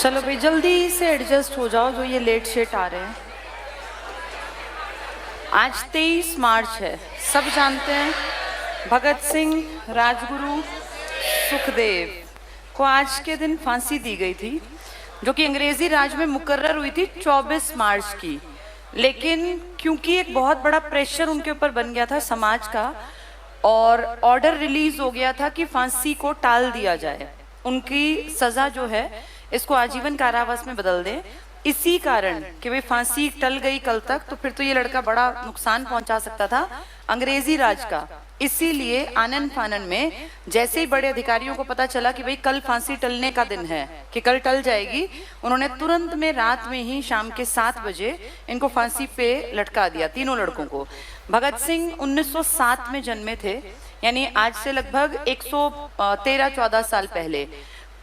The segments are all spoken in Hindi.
चलो भाई जल्दी से एडजस्ट हो जाओ जो ये लेट शेट आ रहे हैं। आज 23 मार्च है, सब जानते हैं भगत सिंह, राजगुरु, सुखदेव को आज के दिन फांसी दी गई थी, जो कि अंग्रेजी राज में मुकर्रर हुई थी 24 मार्च की। लेकिन क्योंकि एक बहुत बड़ा प्रेशर उनके ऊपर बन गया था समाज का और ऑर्डर रिलीज हो गया था कि फांसी को टाल दिया जाए, उनकी सजा जो है इसको आजीवन कारावास में बदल दें। इसी कारण कि भाई फांसी टल गई कल तक, तो फिर तो ये लड़का बड़ा नुकसान पहुंचा सकता था अंग्रेजी राज का। इसीलिए आनन फानन में जैसे ही बड़े अधिकारियों को पता चला कि भाई कल फांसी टलने का दिन है, कि कल टल जाएगी, उन्होंने तुरंत में रात में ही शाम के 7 बजे इनको फांसी पे लटका दिया, तीनों लड़कों को। भगत सिंह 1907 में जन्मे थे, यानी आज से लगभग 113-14 साल पहले।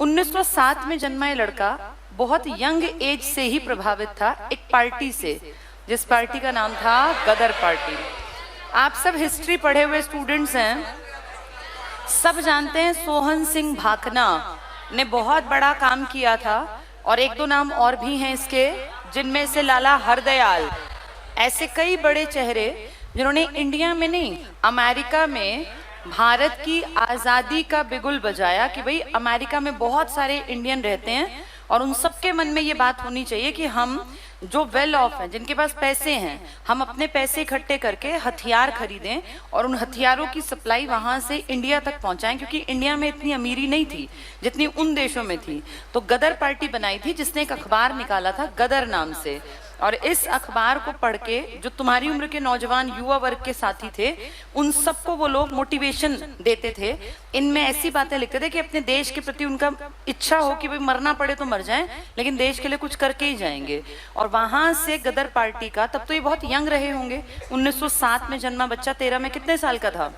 1907 में जन्मा ये लड़का बहुत यंग एज से ही प्रभावित था एक पार्टी से, जिस पार्टी का नाम था गदर पार्टी। आप सब हिस्ट्री पढ़े हुए स्टूडेंट्स हैं, सब जानते हैं सोहन सिंह भाकना ने बहुत बड़ा काम किया था, और एक दो नाम और भी हैं इसके, जिनमें से लाला हरदयाल, ऐसे कई बड़े चेहरे जिन्होंने इंडिया में नहीं अमेरिका में भारत की आज़ादी का बिगुल बजाया कि भाई अमेरिका में बहुत सारे इंडियन रहते हैं और उन सबके मन में ये बात होनी चाहिए कि हम जो वेल ऑफ हैं, जिनके पास पैसे हैं, हम अपने पैसे इकट्ठे करके हथियार खरीदें और उन हथियारों की सप्लाई वहाँ से इंडिया तक पहुँचाएं, क्योंकि इंडिया में इतनी अमीरी नहीं थी जितनी उन देशों में थी। तो गदर पार्टी बनाई थी, जिसने एक अखबार निकाला था गदर नाम से, और इस अखबार को पढ़ के जो तुम्हारी उम्र के नौजवान युवा वर्ग के साथी थे, उन सबको वो लोग मोटिवेशन देते थे। इनमें ऐसी बातें लिखते थे कि अपने देश के प्रति उनका इच्छा हो कि भाई मरना पड़े तो मर जाएं, लेकिन देश के लिए कुछ करके ही जाएंगे। और वहां से गदर पार्टी का, तब तो ये बहुत यंग रहे होंगे, 1907 में जन्मा बच्चा 13 में कितने साल का था?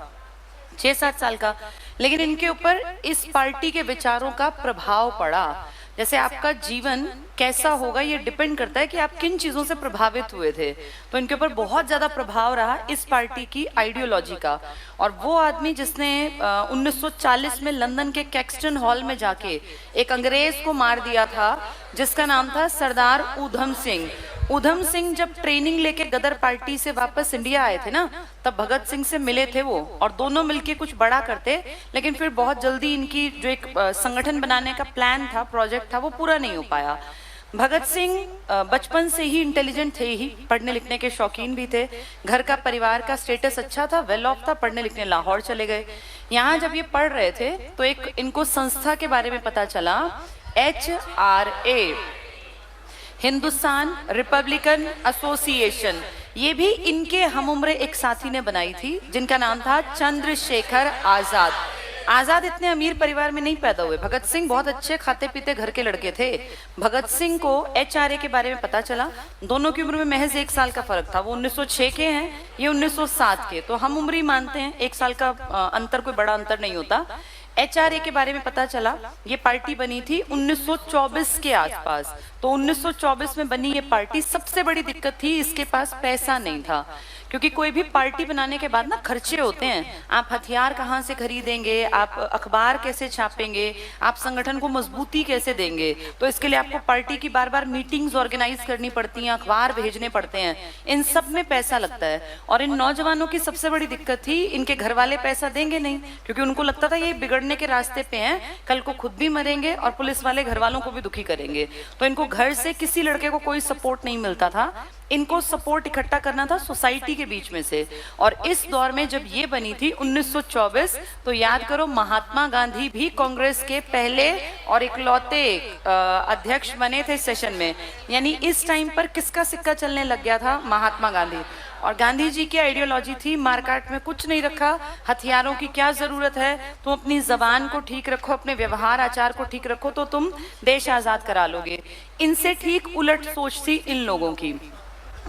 6-7 साल का। लेकिन इनके ऊपर इस पार्टी के विचारों का प्रभाव पड़ा। जैसे आपका जीवन कैसा होगा ये डिपेंड करता है कि आप किन चीज़ों से प्रभावित हुए थे। तो इनके ऊपर बहुत ज़्यादा प्रभाव रहा इस पार्टी की आइडियोलॉजी का। और वो आदमी जिसने 1940 में लंदन के कैक्सटन हॉल में जाके एक अंग्रेज को मार दिया था, जिसका नाम था सरदार ऊधम सिंह। ऊधम सिंह जब ट्रेनिंग लेके गदर पार्टी से वापस इंडिया आए थे ना, तब भगत सिंह से मिले थे वो, और दोनों मिलके कुछ बड़ा करते। लेकिन फिर बहुत जल्दी इनकी जो एक संगठन बनाने का प्लान था, प्रोजेक्ट था, वो पूरा नहीं हो पाया। भगत सिंह बचपन से ही इंटेलिजेंट थे ही, पढ़ने लिखने के शौकीन भी थे, घर का परिवार का स्टेटस अच्छा था, वेल ऑफ था, पढ़ने लिखने लाहौर चले गए। यहाँ जब ये पढ़ रहे थे तो एक इनको संस्था के बारे में पता चला, HRA, हिंदुस्तान रिपब्लिकन एसोसिएशन। ये भी इनके हमउम्र एक साथी ने बनाई थी, जिनका नाम था चंद्रशेखर आजाद। आजाद इतने अमीर परिवार में नहीं पैदा हुए, भगत सिंह बहुत अच्छे खाते पीते घर के लड़के थे। भगत सिंह को HRA के बारे में पता चला, दोनों की उम्र में महज 1 साल का फर्क था। वो 1906 के हैं, ये 1907 के, तो हम उम्र ही मानते हैं, 1 साल का अंतर कोई बड़ा अंतर नहीं होता। HRA के बारे में पता चला, ये पार्टी बनी थी 1924 के आसपास। तो 1924 में बनी ये पार्टी, सबसे बड़ी दिक्कत थी इसके पास पैसा नहीं था, क्योंकि कोई भी पार्टी बनाने के बाद ना खर्चे होते हैं। आप हथियार कहाँ से खरीदेंगे, आप अखबार कैसे छापेंगे, आप संगठन को मजबूती कैसे देंगे, तो इसके लिए आपको पार्टी की बार बार मीटिंग्स ऑर्गेनाइज करनी पड़ती हैं, अखबार भेजने पड़ते हैं, इन सब में पैसा लगता है। और इन नौजवानों की सबसे बड़ी दिक्कत थी, इनके घर वाले पैसा देंगे नहीं, क्योंकि उनको लगता था ये बिगड़ने के रास्ते पे हैं, कल को खुद भी मरेंगे और पुलिस वाले घर वालों को भी दुखी करेंगे। तो इनको घर से किसी लड़के को कोई सपोर्ट नहीं मिलता था, इनको सपोर्ट इकट्ठा करना था सोसाइटी के बीच में से। और इस दौर में जब ये बनी थी 1924, तो याद करो महात्मा गांधी भी कांग्रेस के पहले और इकलौते अध्यक्ष बने थे सेशन में। यानी इस टाइम पर किसका सिक्का चलने लग गया था? महात्मा गांधी। और गांधी जी की आइडियोलॉजी थी, मारकाट में कुछ नहीं रखा, हथियारों की क्या जरूरत है, तुम अपनी जबान को ठीक रखो, अपने व्यवहार आचार को ठीक रखो, तो तुम देश आजाद करा लोगे। इनसे ठीक उलट सोच थी इन लोगों की।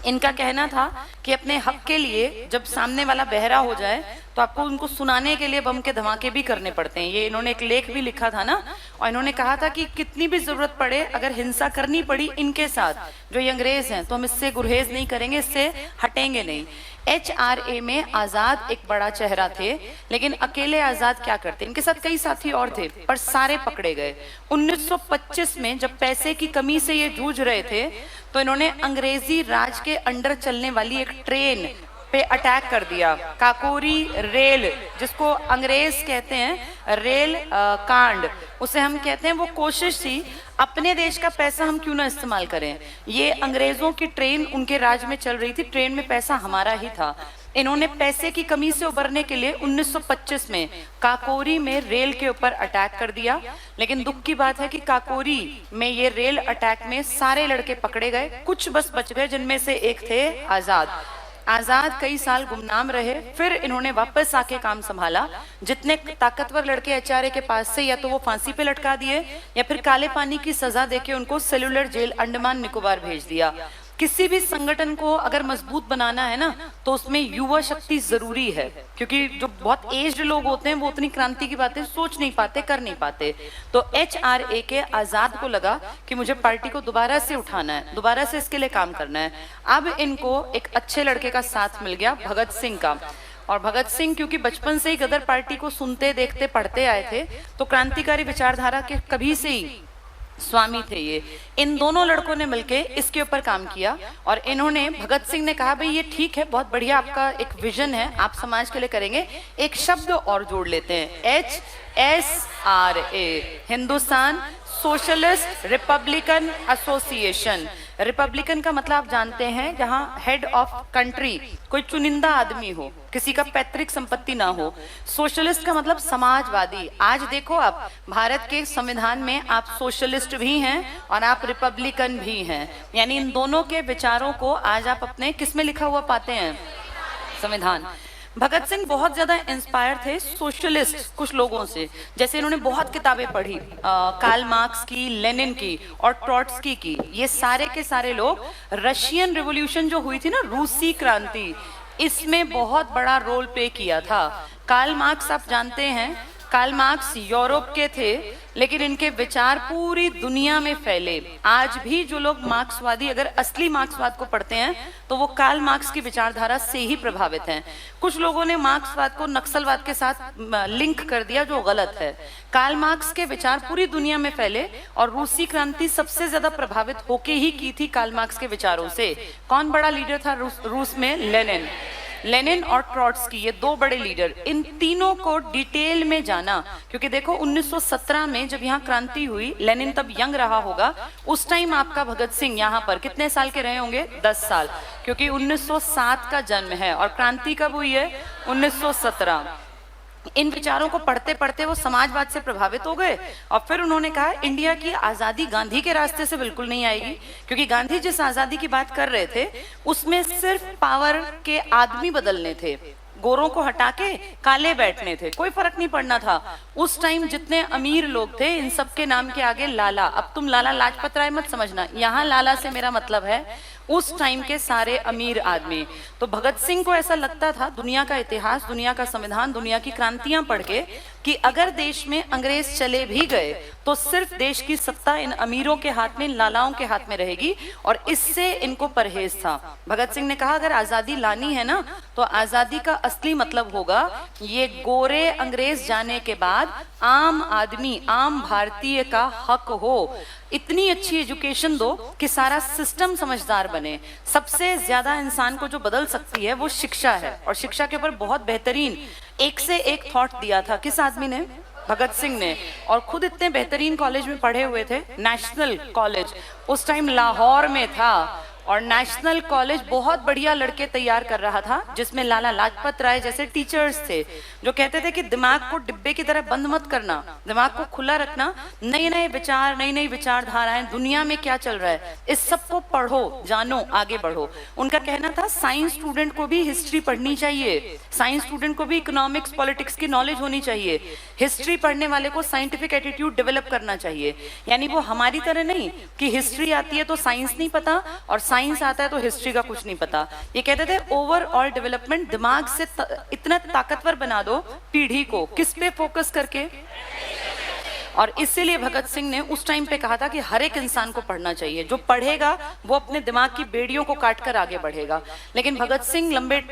इनका कहना था कि अपने हक के लिए जब सामने वाला बहरा हो जाए तो आपको उनको सुनाने के लिए बम के धमाके भी करने पड़ते हैं। ये इन्होंने एक लेख भी लिखा था ना, और इन्होंने कहा था कि कितनी भी जरूरत पड़े, अगर हिंसा करनी पड़ी इनके साथ, जो ये अंग्रेज हैं, तो हम इससे गुरेज नहीं करेंगे, इससे हटेंगे नहीं। HRA में आजाद एक बड़ा चेहरा थे, लेकिन अकेले आजाद क्या करते, इनके साथ कई साथी और थे, पर सारे पकड़े गए। 1925 में जब पैसे की कमी से ये जूझ रहे थे, तो इन्होंने अंग्रेजी राज के अंडर चलने वाली एक ट्रेन पे अटैक कर दिया। काकोरी रेल, जिसको अंग्रेज कहते हैं रेल कांड, उसे हम कहते हैं, वो कोशिश थी अपने देश का पैसा हम क्यों ना इस्तेमाल करें। ये अंग्रेजों की ट्रेन उनके राज में चल रही थी, ट्रेन में पैसा हमारा ही था। इन्होंने पैसे की कमी से उबरने के लिए 1925 में काकोरी में रेल के ऊपर अटैक कर दिया। लेकिन दुख की बात है कि काकोरी में ये रेल अटैक में सारे लड़के पकड़े गए, कुछ बस बच गए, जिनमें से एक थे आजाद। आजाद कई साल गुमनाम रहे, फिर इन्होंने वापस आके काम संभाला। जितने ताकतवर लड़के HRA के पास से, या तो वो फांसी पे लटका दिए या फिर काले पानी की सजा देके उनको सेलुलर जेल अंडमान निकोबार भेज दिया। किसी भी संगठन को अगर मजबूत बनाना है ना, तो उसमें युवा शक्ति जरूरी है, क्योंकि जो बहुत एज्ड लोग होते हैं वो उतनी क्रांति की बातें सोच नहीं पाते, कर नहीं पाते। तो HRA के आजाद को लगा कि मुझे पार्टी को दोबारा से उठाना है, दोबारा से इसके लिए काम करना है। अब इनको एक अच्छे लड़के का साथ मिल गया, भगत सिंह का। और भगत सिंह क्योंकि बचपन से ही गदर पार्टी को सुनते, देखते, पढ़ते आए थे, तो क्रांतिकारी विचारधारा के कभी से ही स्वामी थे ये। इन दोनों लड़कों ने मिलके इसके ऊपर काम किया, और इन्होंने, भगत सिंह ने कहा भाई ये ठीक है, बहुत बढ़िया आपका एक विजन है, आप समाज के लिए करेंगे, एक शब्द और जोड़ लेते हैं, HSRA, Hindustan socialist Republican association. Republican का मतलब आप जानते हैं, जहां हेड ऑफ कंट्री कोई चुनिंदा आदमी हो, किसी का पैतृक संपत्ति ना हो। सोशलिस्ट का मतलब समाजवादी। आज देखो आप भारत के संविधान में आप सोशलिस्ट भी हैं और आप रिपब्लिकन भी हैं, यानी इन दोनों के विचारों को आज आप अपने किस में लिखा हुआ पाते हैं, संविधान। भगत सिंह बहुत ज्यादा इंस्पायर थे सोशलिस्ट कुछ लोगों से, जैसे इन्होंने बहुत किताबें पढ़ी, कार्ल मार्क्स की, लेनिन की और ट्रॉट्स्की की। ये सारे के सारे लोग रशियन रिवॉल्यूशन जो हुई थी ना, रूसी क्रांति, इसमें बहुत बड़ा रोल प्ले किया था। कार्ल मार्क्स आप जानते हैं, कार्ल मार्क्स यूरोप के थे, लेकिन इनके विचार पूरी दुनिया में फैले। आज भी जो लोग मार्क्सवादी, अगर असली मार्क्सवाद को पढ़ते हैं, तो वो कार्ल मार्क्स की विचारधारा से ही प्रभावित हैं। कुछ लोगों ने मार्क्सवाद को नक्सलवाद के साथ लिंक कर दिया, जो गलत है। कार्ल मार्क्स के विचार पूरी दुनिया में फैले, और रूसी क्रांति सबसे ज्यादा प्रभावित होके ही की थी कार्ल मार्क्स के विचारों से। कौन बड़ा लीडर था रूस में? लेनिन और ट्रॉट्स्की, ये दो बड़े लीडर। इन तीनों को डिटेल में जाना, क्योंकि देखो 1917 में जब यहाँ क्रांति हुई, लेनिन तब यंग रहा होगा, उस टाइम आपका भगत सिंह यहाँ पर कितने साल के रहे होंगे? 10 साल, क्योंकि 1907 का जन्म है और क्रांति कब हुई है? 1917। इन विचारों को पढ़ते पढ़ते वो समाजवाद से प्रभावित हो गए, और फिर उन्होंने कहा इंडिया की आजादी गांधी के रास्ते से बिल्कुल नहीं आएगी, क्योंकि गांधी जिस आजादी की बात कर रहे थे उसमें सिर्फ पावर के आदमी बदलने थे, गोरों को हटा के काले बैठने थे, कोई फर्क नहीं पड़ना था। उस टाइम जितने अमीर लोग थे, इन सबके नाम के आगे लाला। अब तुम लाला लाजपत राय मत समझना, यहाँ लाला से मेरा मतलब है उस टाइम के सारे अमीर आदमी। तो भगत सिंह को ऐसा लगता था, दुनिया का इतिहास, दुनिया का संविधान, दुनिया की क्रांतियां पढ़ के, कि अगर देश में अंग्रेज चले भी गए तो सिर्फ देश की सत्ता इन अमीरों के हाथ में, इन लालाओं के हाथ में रहेगी, और इससे इनको परहेज था। भगत सिंह ने कहा अगर आजादी लानी है ना, तो आजादी का असली मतलब होगा ये गोरे अंग्रेज जाने के बाद आम आदमी, आम भारतीय का हक हो। इतनी अच्छी एजुकेशन दो कि सारा सिस्टम समझदार बने। सबसे ज्यादा इंसान को जो बदल सकती है वो शिक्षा है, और शिक्षा के ऊपर बहुत बेहतरीन एक से एक थॉट दिया था। किस आदमी ने? भगत सिंह ने। और खुद इतने बेहतरीन कॉलेज में पढ़े हुए थे, नेशनल कॉलेज उस टाइम लाहौर में था, और नेशनल कॉलेज बहुत बढ़िया लड़के तैयार कर रहा था, जिसमें लाला लाजपत राय जैसे टीचर्स थे, जो कहते थे कि दिमाग को डिब्बे की तरह बंद मत करना, दिमाग को खुला रखना, नए नए विचार, नई नई विचारधाराएं, दुनिया में क्या चल रहा है, इस सबको पढ़ो, जानो, आगे बढ़ो। उनका कहना था साइंस स्टूडेंट को भी हिस्ट्री पढ़नी चाहिए, साइंस स्टूडेंट को भी इकोनॉमिक्स, पॉलिटिक्स की नॉलेज होनी चाहिए, हिस्ट्री पढ़ने वाले को साइंटिफिक एटीट्यूड डेवलप करना चाहिए। यानी वो हमारी तरह नहीं कि हिस्ट्री आती है तो साइंस नहीं पता, और साइंस आता है तो हिस्ट्री का कुछ नहीं पता। ये कहते थे ओवरऑल डेवलपमेंट, दिमाग से इतना ताकतवर बना दो पीढ़ी को, किस पे फोकस करके। और इसीलिए भगत सिंह ने उस टाइम पे कहा था कि हर एक इंसान को पढ़ना चाहिए, जो पढ़ेगा वो अपने दिमाग की बेड़ियों को काट कर आगे बढ़ेगा। लेकिन भगत सिंह लंबे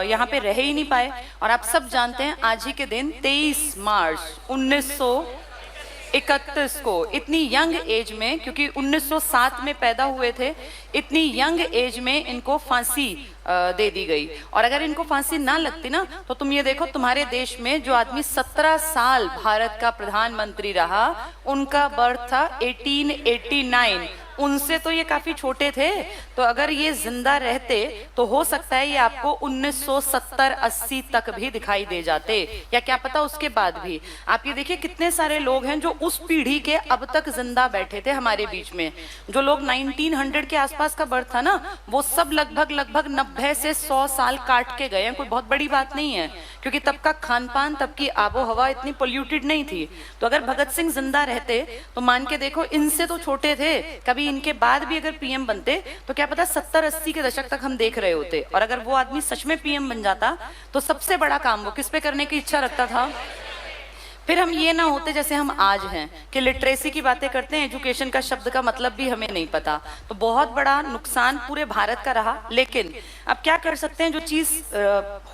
यहाँ पे रह ही नहीं पाए। और आप सब जानते हैं आज ही के दिन 23 मार्च 1931 को, इतनी यंग एज में, क्योंकि 1907 में पैदा हुए थे, इतनी यंग एज में इनको फांसी दे दी गई। और अगर इनको फांसी ना लगती ना, तो तुम ये देखो तुम्हारे देश में जो आदमी 17 साल भारत का प्रधानमंत्री रहा, उनका बर्थ था 1889, उनसे तो ये काफी छोटे थे। तो अगर ये जिंदा रहते तो हो सकता है ये आपको 1970-80 तक भी दिखाई दे जाते, या क्या पता उसके बाद भी। आप ये देखिए कितने सारे लोग हैं जो उस पीढ़ी के अब तक जिंदा बैठे थे हमारे बीच में। जो लोग 1900 के आसपास का बर्थ था ना, वो सब लगभग 90 से 100 साल काट के गए हैं। कोई बहुत बड़ी बात नहीं है, क्योंकि तब का खान पान, तब की आबो हवा इतनी पोल्यूटेड नहीं थी। तो अगर भगत सिंह जिंदा रहते तो मान के देखो, इनसे तो छोटे थे, कभी इनके बाद भी अगर पीएम बनते तो क्या पता 70-80 के दशक तक हम देख रहे होते। और अगर वो आदमी सच में पीएम बन जाता तो सबसे बड़ा काम वो किस पे करने की इच्छा रखता था। फिर हम ये ना होते जैसे हम आज हैं कि लिटरेसी की बातें करते हैं, एजुकेशन का शब्द का मतलब भी हमें नहीं पता। तो बहुत बड़ा नुकसान पूरे भारत का रहा। लेकिन अब क्या कर सकते हैं, जो चीज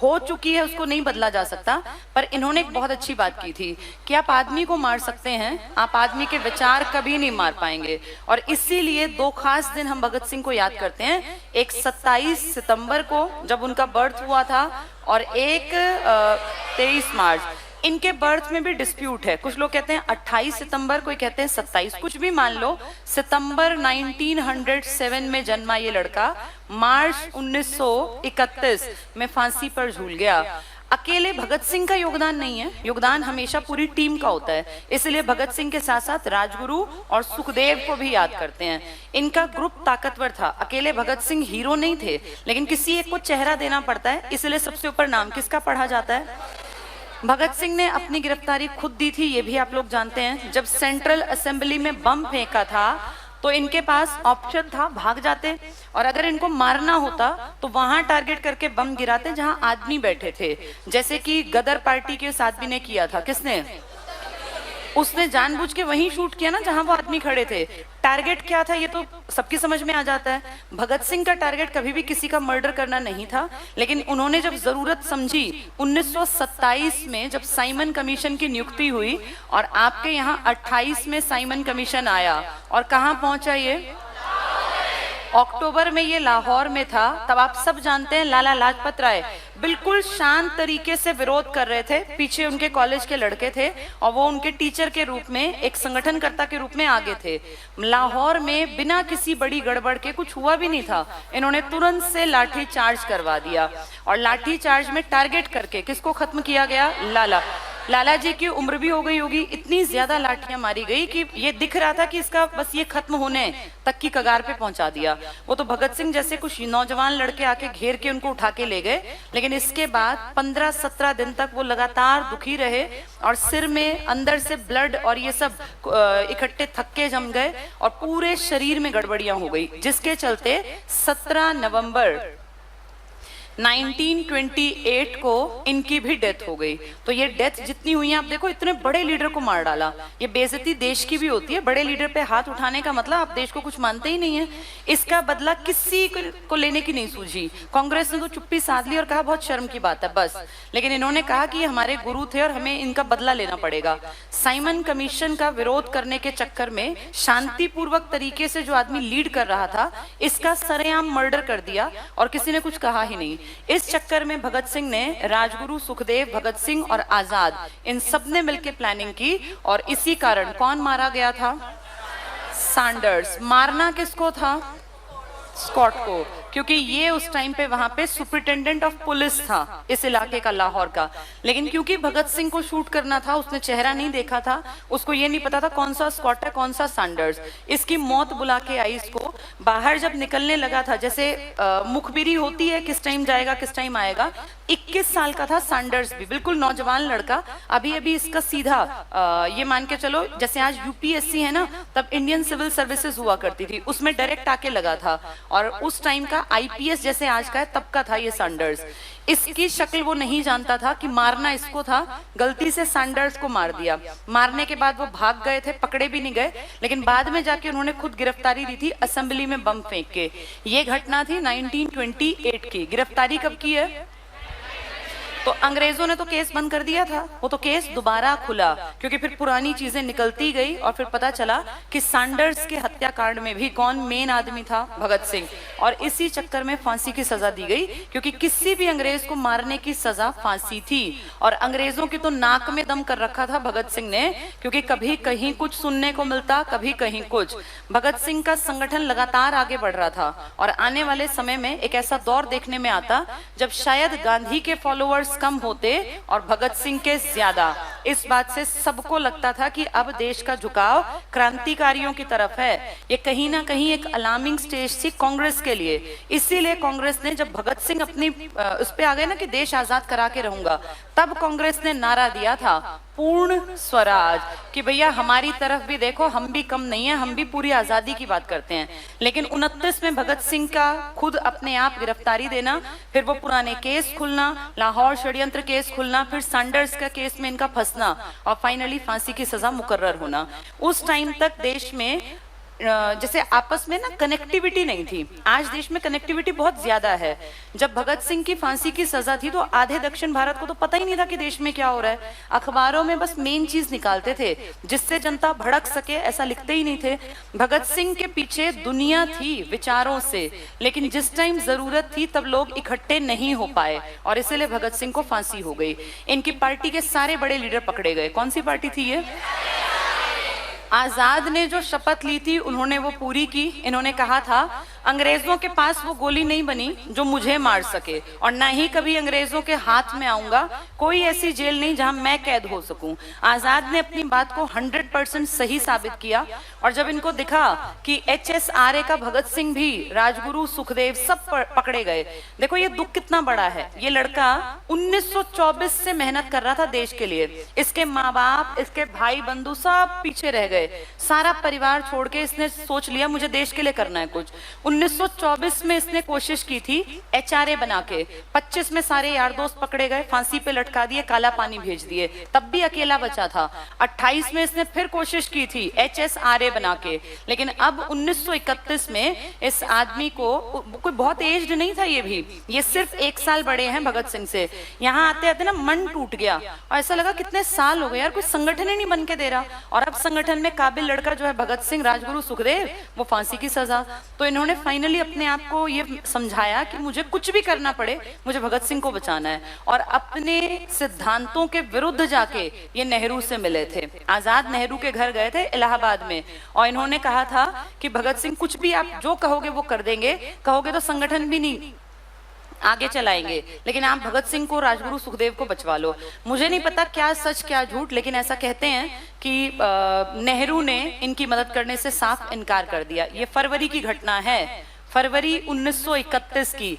हो चुकी है उसको नहीं बदला जा सकता। पर इन्होंने एक बहुत अच्छी बात की थी कि आप आदमी को मार सकते हैं, आप आदमी के विचार कभी नहीं मार पाएंगे। और इसीलिए 2 खास दिन हम भगत सिंह को याद करते हैं। एक 27 सितंबर को जब उनका बर्थ हुआ था, और एक 23 मार्च। इनके बर्थ में भी डिस्प्यूट है, कुछ लोग कहते हैं 28 सितंबर, कोई कहते हैं 27, कुछ भी मान लो। सितंबर 1907 में जन्मा ये लड़का मार्च 1931 में फांसी पर झूल गया। अकेले भगत सिंह का योगदान नहीं है, योगदान हमेशा पूरी टीम का होता है। इसलिए भगत सिंह के साथ साथ राजगुरु और सुखदेव को भी याद करते हैं। इनका ग्रुप ताकतवर था, अकेले भगत सिंह हीरो नहीं थे, लेकिन किसी एक को चेहरा देना पड़ता है, इसलिए सबसे ऊपर नाम किसका पढ़ा जाता है। भगत सिंह ने अपनी गिरफ्तारी खुद दी थी, ये भी आप लोग जानते हैं। जब सेंट्रल असेंबली में बम फेंका था तो इनके पास ऑप्शन था भाग जाते, और अगर इनको मारना होता तो वहां टारगेट करके बम गिराते जहां आदमी बैठे थे, जैसे कि गदर पार्टी के उस आदमी ने किया था। किसने? उसने जानबूझ के वहीं शूट किया ना जहां वो आदमी खड़े थे। टारगेट क्या था ये तो सबकी समझ में आ जाता है। भगत सिंह का टारगेट कभी भी किसी का मर्डर करना नहीं था, लेकिन उन्होंने जब जरूरत समझी 1927 में, जब साइमन कमीशन की नियुक्ति हुई, और आपके यहाँ 28 में साइमन कमीशन आया, और कहाँ पहुंचा ये? अक्टूबर में ये लाहौर में था। तब आप सब जानते हैं लाला लाजपत राय बिल्कुल शांत तरीके से विरोध कर रहे थे। पीछे उनके कॉलेज के लड़के थे और वो उनके टीचर के रूप में, एक संगठनकर्ता के रूप में आगे थे। लाहौर में बिना किसी बड़ी गड़बड़ के, कुछ हुआ भी नहीं था, इन्होंने तुरंत से लाठी चार्ज करवा दिया। और लाठी चार्ज में टारगेट करके किसको खत्म किया गया? लाला जी की उम्र भी हो गई होगी, इतनी ज्यादा लाठियां मारी गई कि ये दिख रहा था कि इसका बस ये खत्म होने तक की कगार पे पहुंचा दिया। वो तो भगत सिंह जैसे कुछ नौजवान लड़के आके घेर के उनको उठा के ले गए, लेकिन इसके बाद 15-17 दिन तक वो लगातार दुखी रहे, और सिर में अंदर से ब्लड और ये सब इकट्ठे थक्के जम गए, और पूरे शरीर में गड़बड़ियां हो गई, जिसके चलते 17 नवंबर 1928 को इनकी भी डेथ हो गई। तो ये डेथ जितनी हुई है, आप देखो इतने बड़े लीडर को मार डाला। ये बेइज्जती देश की भी होती है, बड़े लीडर पे हाथ उठाने का मतलब आप देश को कुछ मानते ही नहीं है। इसका बदला किसी को लेने की नहीं सूझी। कांग्रेस ने तो चुप्पी साध ली और कहा बहुत शर्म की बात है बस, लेकिन इन्होंने कहा कि हमारे गुरु थे और हमें इनका बदला लेना पड़ेगा। साइमन कमीशन का विरोध करने के चक्कर में शांतिपूर्वक तरीके से जो आदमी लीड कर रहा था, इसका सरेआम मर्डर कर दिया और किसी ने कुछ कहा ही नहीं। इस चक्कर में भगत सिंह ने, राजगुरु, सुखदेव, भगत सिंह और आजाद, इन सब ने मिलकर प्लानिंग की, और इसी कारण कौन मारा गया था? सैंडर्स। मारना किसको था? स्कॉट को, क्योंकि ये उस टाइम पे वहां पे सुपरिटेंडेंट ऑफ पुलिस था इस इलाके का, लाहौर का। लेकिन क्योंकि भगत सिंह को शूट करना था, उसने चेहरा नहीं देखा था, उसको ये नहीं पता था कौन सा स्कॉट है कौन सा सैंडर्स। इसकी मौत बुला के आई इसको। बाहर जब निकलने लगा था, जैसे मुखबिरी होती है किस टाइम जाएगा किस टाइम आएगा, 21 साल का था सैंडर्स भी, बिल्कुल नौजवान लड़का। अभी अभी इसका सीधा ये मान के चलो जैसे आज यूपीएससी है ना, तब इंडियन सिविल सर्विसेज हुआ करती थी, उसमें डायरेक्ट आके लगा था। और उस टाइम का आईपीएस जैसे आज का है तब का था ये सैंडर्स। इसकी शक्ल वो नहीं जानता था कि मारना इसको था, गलती से सैंडर्स को मार दिया। मारने के बाद वो भाग गए थे, पकड़े भी नहीं गए, लेकिन बाद में जाके उन्होंने खुद गिरफ्तारी दी थी असेंबली में बम फेंक के। ये घटना थी 1928 की। गिरफ्तारी कब की है? तो अंग्रेजों ने तो केस बंद कर दिया था, वो तो केस दोबारा खुला क्योंकि फिर पुरानी चीजें निकलती गई और फिर पता चला कि सैंडर्स के हत्याकांड में भी कौन मेन आदमी था? भगत सिंह। और इसी चक्कर में फांसी की सजा दी गई, क्योंकि किसी भी अंग्रेज को मारने की सजा फांसी थी। और अंग्रेजों की तो नाक में दम कर रखा था भगत सिंह ने, क्योंकि कभी कहीं कुछ सुनने को मिलता, कभी कहीं कुछ। भगत सिंह का संगठन लगातार आगे बढ़ रहा था और आने वाले समय में एक ऐसा दौर देखने में आता जब शायद गांधी के फॉलोअर्स कम होते और भगत सिंह के ज्यादा। इस बात से सबको लगता था कि अब देश का झुकाव क्रांतिकारियों की तरफ है। ये कहीं ना कहीं एक अलार्मिंग स्टेज थी कांग्रेस के लिए। इसीलिए कांग्रेस ने, जब भगत सिंह अपनी उस पे आ गए ना कि देश आजाद करा के रहूंगा, तब कांग्रेस ने नारा दिया था पूर्ण स्वराज, कि भैया हमारी तरफ भी देखो, हम भी कम नहीं है, हम भी पूरी आजादी की बात करते हैं। लेकिन 29 में भगत सिंह का खुद अपने आप गिरफ्तारी देना, फिर वो पुराने केस खुलना, लाहौर षड्यंत्र केस खुलना, फिर सैंडर्स का केस में इनका फंसना और फाइनली फांसी की सजा मुकर्रर होना। उस टाइम तक देश में जैसे आपस में ना कनेक्टिविटी नहीं थी। आज देश में कनेक्टिविटी बहुत ज्यादा है। जब भगत सिंह की फांसी की सजा थी तो आधे दक्षिण भारत को तो पता ही नहीं था कि देश में क्या हो रहा है। अखबारों में बस मेन चीज निकालते थे जिससे जनता भड़क सके, ऐसा लिखते ही नहीं थे। भगत सिंह के पीछे दुनिया थी विचारों से, लेकिन जिस टाइम जरूरत थी तब लोग इकट्ठे नहीं हो पाए और इसीलिए भगत सिंह को फांसी हो गई। इनकी पार्टी के सारे बड़े लीडर पकड़े गए। कौन सी पार्टी थी ये? आजाद ने जो शपथ ली थी उन्होंने वो पूरी की। इन्होंने कहा था अंग्रेजों के पास वो गोली नहीं बनी जो मुझे मार सके, और ना ही कभी अंग्रेजों के हाथ में आऊंगा। कोई ऐसी जेल नहीं जहां मैं कैद हो सकूं। आजाद ने अपनी बात को 100% सही साबित किया। और जब इनको दिखा कि HSRA का भगत सिंह भी, राजगुरु, सुखदेव सब पकड़े गए। देखो ये दुख कितना बड़ा है। ये लड़का 1924 से मेहनत कर रहा था देश के लिए। इसके माँ बाप, इसके भाई बंधु सब पीछे रह गए। सारा परिवार छोड़ के इसने सोच लिया मुझे देश के लिए करना है कुछ। 1924 में इसने कोशिश की थी HRA बना के। 25 में सारे यार दोस्त पकड़े गए, फांसी पे लटका दिए, काला पानी भेज दिए, तब भी अकेला बचा था। 28 में इसने फिर कोशिश की थी HSRA बना के, लेकिन अब 1931 में इस आदमी को, कोई बहुत एज्ड नहीं था ये भी, ये सिर्फ 1 साल बड़े हैं भगत सिंह से। यहाँ आते आते ना मन टूट गया और ऐसा लगा कितने साल हो गए यार, कोई संगठन ही नहीं बन के दे रहा। और अब संगठन में काबिल लड़का जो है भगत सिंह, राजगुरु, सुखदेव, वो फांसी की सजा। तो इन्होंने फाइनली अपने आप को ये समझाया कि मुझे कुछ भी करना पड़े, मुझे भगत सिंह को बचाना है। और अपने सिद्धांतों के विरुद्ध जाके ये नेहरू से मिले थे। आजाद नेहरू के घर गए थे इलाहाबाद में, और इन्होंने कहा था कि भगत सिंह कुछ भी आप जो कहोगे वो कर देंगे, कहोगे तो संगठन भी नहीं आगे चलाएंगे, लेकिन आप भगत सिंह को, राजगुरु, सुखदेव को बचवा लो। मुझे नहीं पता क्या सच क्या झूठ, लेकिन ऐसा कहते हैं कि नेहरू ने इनकी मदद करने से साफ इनकार कर दिया। ये फरवरी की घटना है, फरवरी 1931 की।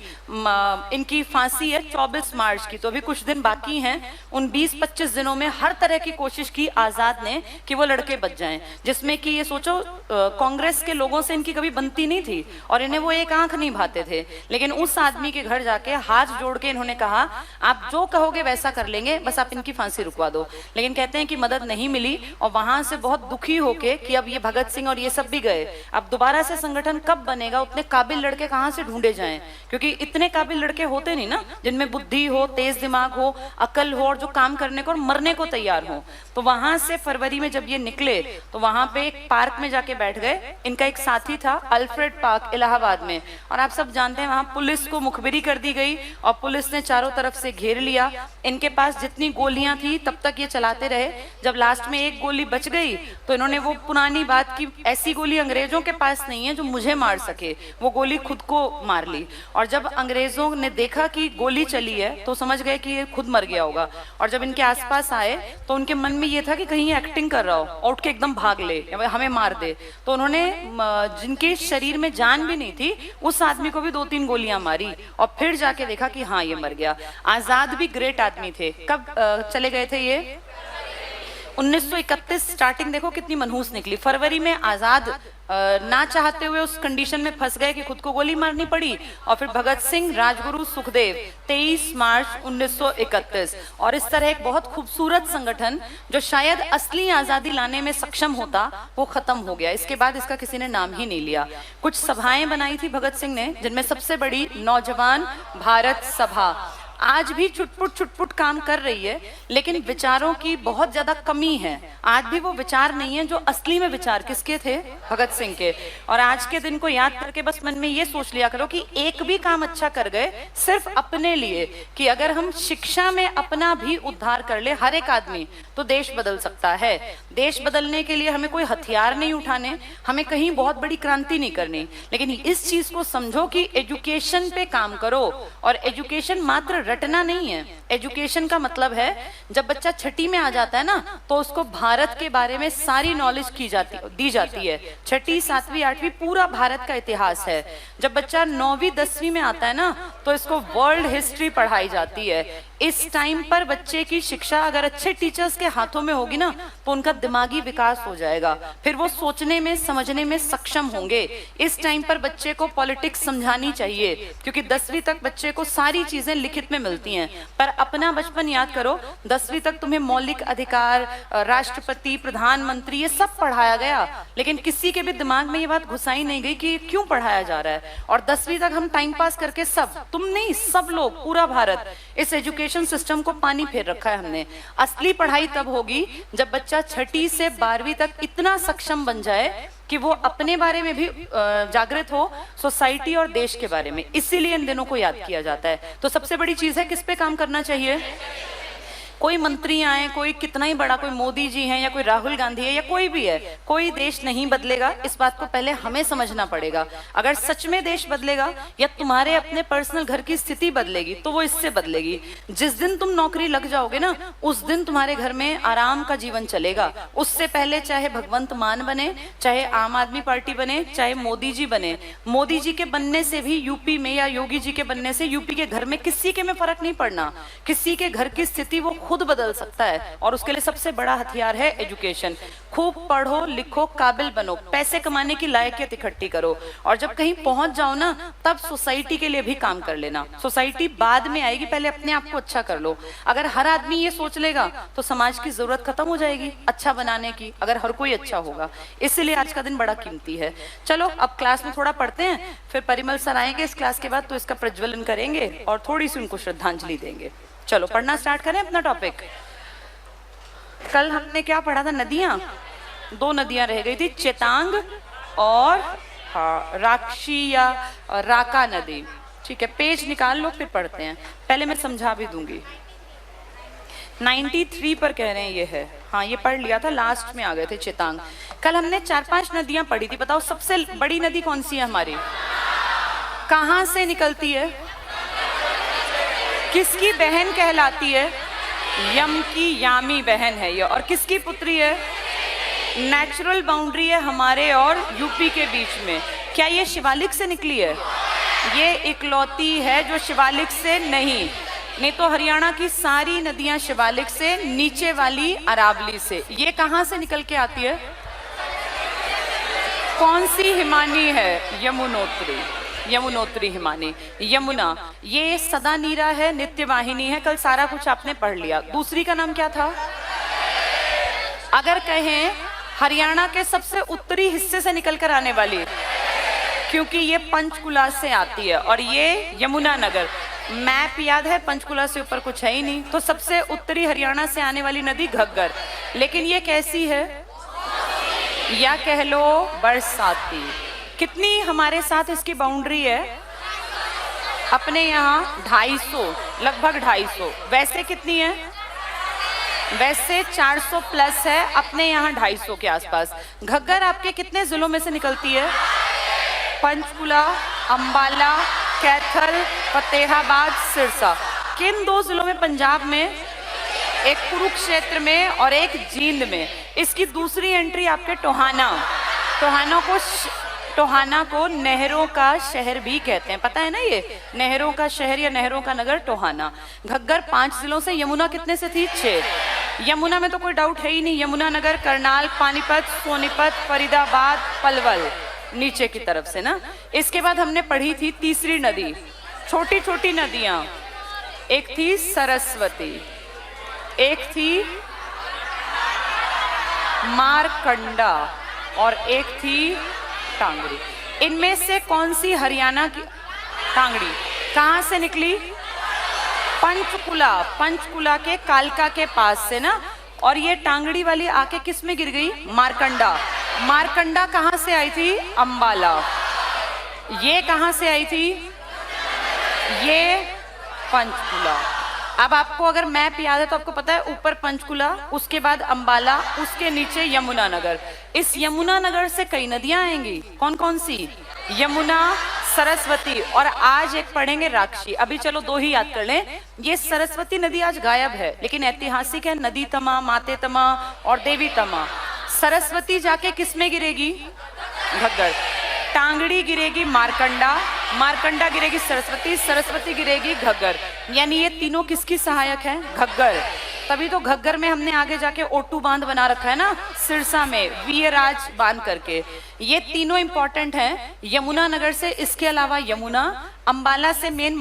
इनकी फांसी है 24 मार्च की, तो अभी कुछ दिन बाकी हैं। उन 20-25 दिनों में हर तरह की कोशिश की आजाद ने कि वो लड़के बच जाएं, जिसमें कि ये सोचो कांग्रेस के लोगों से इनकी कभी बनती नहीं थी और इन्हें वो एक आंख नहीं भाते थे। लेकिन उस आदमी के घर जाके हाथ जोड़ के इन्होंने कहा आप जो कहोगे वैसा कर लेंगे, बस आप इनकी फांसी रुकवा दो। लेकिन कहते हैं कि मदद नहीं मिली और वहां से बहुत दुखी होके कि अब ये भगत सिंह और ये सब भी गए, अब दोबारा से संगठन कब बनेगा, उतने काबिल लड़के कहां से ढूंढे जाएं, क्योंकि इतने काबिल लड़के होते नहीं ना जिनमें बुद्धि हो, तेज दिमाग हो, अकल हो और जो काम करने को और मरने को तैयार हो। तो वहां से फरवरी में जब ये निकले तो वहां पे एक पार्क में जाके बैठ गए। इनका एक साथी था अल्फ्रेड पार्क इलाहाबाद में, और आप सब जानते हैं वहां पुलिस को मुखबिरी कर दी गई और पुलिस ने चारों तरफ से घेर लिया। इनके पास जितनी गोलियां थी तब तक ये चलाते रहे। जब लास्ट में एक गोली बच गई तो इन्होंने वो पुरानी बात की, ऐसी गोली अंग्रेजों के पास नहीं है जो मुझे मार सके, वो वो गोली खुद को मार ली। और जब अंग्रेजों ने देखा कि गोली चली है तो समझ गए कि ये खुद मर गया होगा। और जब इनके आसपास आए तो उनके मन में ये था कि कहीं एक्टिंग कर रहा हो और उठ के एकदम भाग ले, हमें मार दे। तो उन्होंने जिनके शरीर में जान भी नहीं थी उस आदमी को भी 2-3 गोलियां मारी और फिर जाके देखा कि हाँ ये मर गया। आजाद भी ग्रेट आदमी थे। कब चले गए थे ये? 1931। स्टार्टिंग देखो कितनी मनहूस निकली। फरवरी में आजाद ना चाहते हुए उस कंडीशन में फंस गए कि खुद को गोली मारनी पड़ी। और फिर भगत सिंह, राजगुरु, सुखदेव 23 मार्च 1931। और इस तरह एक बहुत खूबसूरत संगठन जो शायद असली आजादी लाने में सक्षम होता वो खत्म हो गया। इसके बाद इसका किसी ने नाम ही नहीं लिया। कुछ सभाएं बनाई थी भगत सिंह ने, जिनमें सबसे बड़ी नौजवान भारत सभा आज भी छुटपुट काम कर रही है, लेकिन विचारों की बहुत ज्यादा कमी है। आज भी वो विचार नहीं है जो असली में विचार किसके थे? भगत सिंह के। और आज के दिन को याद करके बस मन में ये सोच लिया करो कि एक भी काम अच्छा कर गए सिर्फ अपने लिए, कि अगर हम शिक्षा में अपना भी उद्धार कर ले हर एक आदमी, तो देश बदल सकता है। देश बदलने के लिए हमें कोई हथियार नहीं उठाने, हमें कहीं बहुत बड़ी क्रांति नहीं करनी, लेकिन इस चीज को समझो कि एजुकेशन पे काम करो। और एजुकेशन मात्र रटना नहीं है। एजुकेशन का मतलब है जब बच्चा छठी में आ जाता है ना, तो उसको भारत के बारे में सारी नॉलेज दी जाती है। छठी, 7वीं, 8वीं पूरा भारत का इतिहास है। जब बच्चा 9वीं 10वीं में आता है ना, तो इसको वर्ल्ड हिस्ट्री पढ़ाई जाती है। इस टाइम पर बच्चे की शिक्षा अगर अच्छे टीचर्स के हाथों में होगी ना, तो उनका दिमागी विकास हो जाएगा, फिर वो सोचने में समझने में सक्षम होंगे। इस टाइम पर बच्चे को पॉलिटिक्स समझानी चाहिए, क्योंकि 10वीं तक बच्चे को सारी चीजें लिखित में मिलती हैं। पर अपना बचपन याद करो, 10वीं तक तुम्हें मौलिक अधिकार, राष्ट्रपति, प्रधानमंत्री, ये सब पढ़ाया गया, लेकिन किसी के भी दिमाग में ये बात घुसाई नहीं गई कि क्यों पढ़ाया जा रहा है। और 10वीं तक हम टाइम पास करके तुम नहीं, सब लोग, पूरा भारत इस एजुकेशन सिस्टम को पानी फेर रखा है हमने। असली पढ़ाई तब होगी जब बच्चा 6ठी से 12वीं तक इतना सक्षम बन जाए कि वो अपने बारे में भी जागृत हो, सोसाइटी और देश के बारे में। इसीलिए इन दिनों को याद किया जाता है। तो सबसे बड़ी चीज है, किस पे काम करना चाहिए? कोई मंत्री आए, कोई कितना ही बड़ा, कोई मोदी जी हैं या कोई राहुल गांधी है या कोई भी है, कोई देश नहीं बदलेगा। इस बात को पहले हमें समझना पड़ेगा। अगर सच में देश बदलेगा या तुम्हारे अपने पर्सनल घर की स्थिति बदलेगी, तो वो इससे बदलेगी। जिस दिन तुम नौकरी लग जाओगे ना, उस दिन तुम्हारे घर में आराम का जीवन चलेगा। उससे पहले चाहे भगवंत मान बने, चाहे आम आदमी पार्टी बने, चाहे मोदी जी बने, मोदी जी के बनने से भी यूपी में या योगी जी के बनने से यूपी के घर में किसी के में फर्क नहीं पड़ना। किसी के घर की स्थिति वो खुद बदल सकता है, और उसके लिए सबसे बड़ा हथियार है एजुकेशन। खूब पढ़ो लिखो, काबिल बनो, पैसे कमाने की लायकियत इकट्ठी करो, और जब कहीं पहुंच जाओ ना, तब सोसाइटी के लिए भी काम कर लेना। सोसाइटी बाद में आएगी, पहले अपने आप को अच्छा कर लो। अगर हर आदमी ये सोच लेगा तो समाज की जरूरत खत्म हो जाएगी अच्छा बनाने की, अगर हर कोई अच्छा होगा। इसलिए आज का दिन बड़ा कीमती है। चलो अब क्लास में थोड़ा पढ़ते हैं, फिर परिमल सर आएंगे इस क्लास के बाद, तो इसका प्रज्वलन करेंगे और थोड़ी सी उनको श्रद्धांजलि देंगे। चलो पढ़ना स्टार्ट करें अपना टॉपिक। कल हमने क्या पढ़ा था? नदियां। 2 नदियां रह गई थी, चेतांग और राक्षी या राका नदी। ठीक है, पेज निकाल लो, फिर पढ़ते हैं। पहले मैं समझा भी दूंगी। 93 पर कह रहे हैं ये है। हाँ, ये पढ़ लिया था, लास्ट में आ गए थे चेतांग। कल हमने 4-5 नदियां पढ़ी थी। बताओ सबसे बड़ी नदी कौन सी है हमारी? कहां से निकलती है? किसकी बहन कहलाती है? यम की यामी बहन है ये। और किसकी पुत्री है? नेचुरल बाउंड्री है हमारे और यूपी के बीच में। क्या ये शिवालिक से निकली है? ये इकलौती है जो शिवालिक से नहीं तो हरियाणा की सारी नदियां शिवालिक से, नीचे वाली अरावली से। ये कहां से निकल के आती है? कौन सी हिमानी है? यमुनोत्री हिमानी। यमुना ये सदा नीरा है, नित्य वाहिनी है। कल सारा कुछ आपने पढ़ लिया। दूसरी का नाम क्या था? अगर कहें हरियाणा के सबसे उत्तरी हिस्से से निकलकर आने वाली, क्योंकि ये पंचकुला से आती है और ये यमुना नगर। मैप याद है? पंचकुला से ऊपर कुछ है ही नहीं, तो सबसे उत्तरी हरियाणा से आने वाली नदी घग्गर। लेकिन ये कैसी है? या कह लो बरसाती। कितनी हमारे साथ इसकी बाउंड्री है? अपने यहाँ 250, लगभग 250। वैसे कितनी है? वैसे 400 प्लस है, अपने यहाँ 250 के आसपास। घग्गर आपके कितने जिलों में से निकलती है? पंचकुला, अंबाला, कैथल, फतेहाबाद, सिरसा। किन 2 जिलों में पंजाब में? एक कुरुक्षेत्र में और एक जींद में। इसकी दूसरी एंट्री आपके टोहाना। टोहाना को नहरों का शहर भी कहते हैं, पता है ना? ये नहरों का शहर या नहरों का नगर टोहाना। घग्गर 5 जिलों से। यमुना कितने से थी? 6। यमुना में तो कोई डाउट है ही नहीं। यमुना नगर, करनाल, पानीपत, सोनीपत, फरीदाबाद, पलवल, नीचे की तरफ से ना। इसके बाद हमने पढ़ी थी तीसरी नदी, छोटी छोटी नदियां। एक थी सरस्वती, एक थी मारकंडा और एक थी टांगड़ी। इनमें से कौन सी हरियाणा की? टांगड़ी कहां से निकली? पंचकुला के कालका के पास से ना। और ये टांगड़ी वाली आके किस में गिर गई? मारकंडा कहां से आई थी? अंबाला। ये कहां से आई थी? ये पंचकुला। अब आपको अगर मैप याद है तो आपको पता है, ऊपर पंचकुला, उसके बाद अंबाला, उसके नीचे यमुना नगर। इस यमुना नगर से कई नदियां आएंगी। कौन कौन सी? यमुना, सरस्वती और आज एक पढ़ेंगे राक्षी। अभी चलो 2 ही याद कर लें। ये सरस्वती नदी आज गायब है, लेकिन ऐतिहासिक है। नदी तमा, माते तमा और देवी तमा। सरस्वती जाके किस में गिरेगी? घग्गर। टांगड़ी गिरेगी मारकंडा गिरेगी सरस्वती गिरेगी घग्गर। यानी ये तीनों किसकी सहायक है? घग्गर। तभी तो घग्गर में हमने आगे जाके ओटू बांध बना रखा है ना, सिरसा में वीरराज बांध करके। ये तीनों इंपॉर्टेंट हैं यमुना नगर से। इसके अलावा यमुना, अंबाला से मेन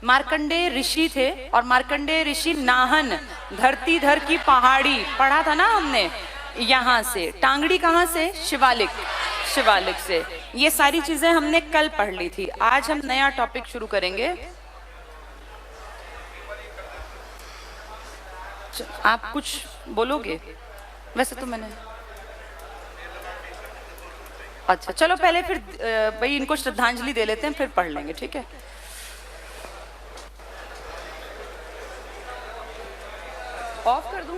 मार्कंडे ऋषि थे और मार्कंडे ऋषि नाहन, धरतीधर की पहाड़ी, पढ़ा था ना हमने, यहां से। टांगड़ी कहां से? शिवालिक से। ये सारी चीजें हमने कल पढ़ ली थी। आज हम नया टॉपिक शुरू करेंगे। आप कुछ बोलोगे? वैसे तो मैंने अच्छा चलो पहले फिर भाई इनको श्रद्धांजलि दे लेते हैं, फिर पढ़ लेंगे, ठीक है? ऑफ कर दूं?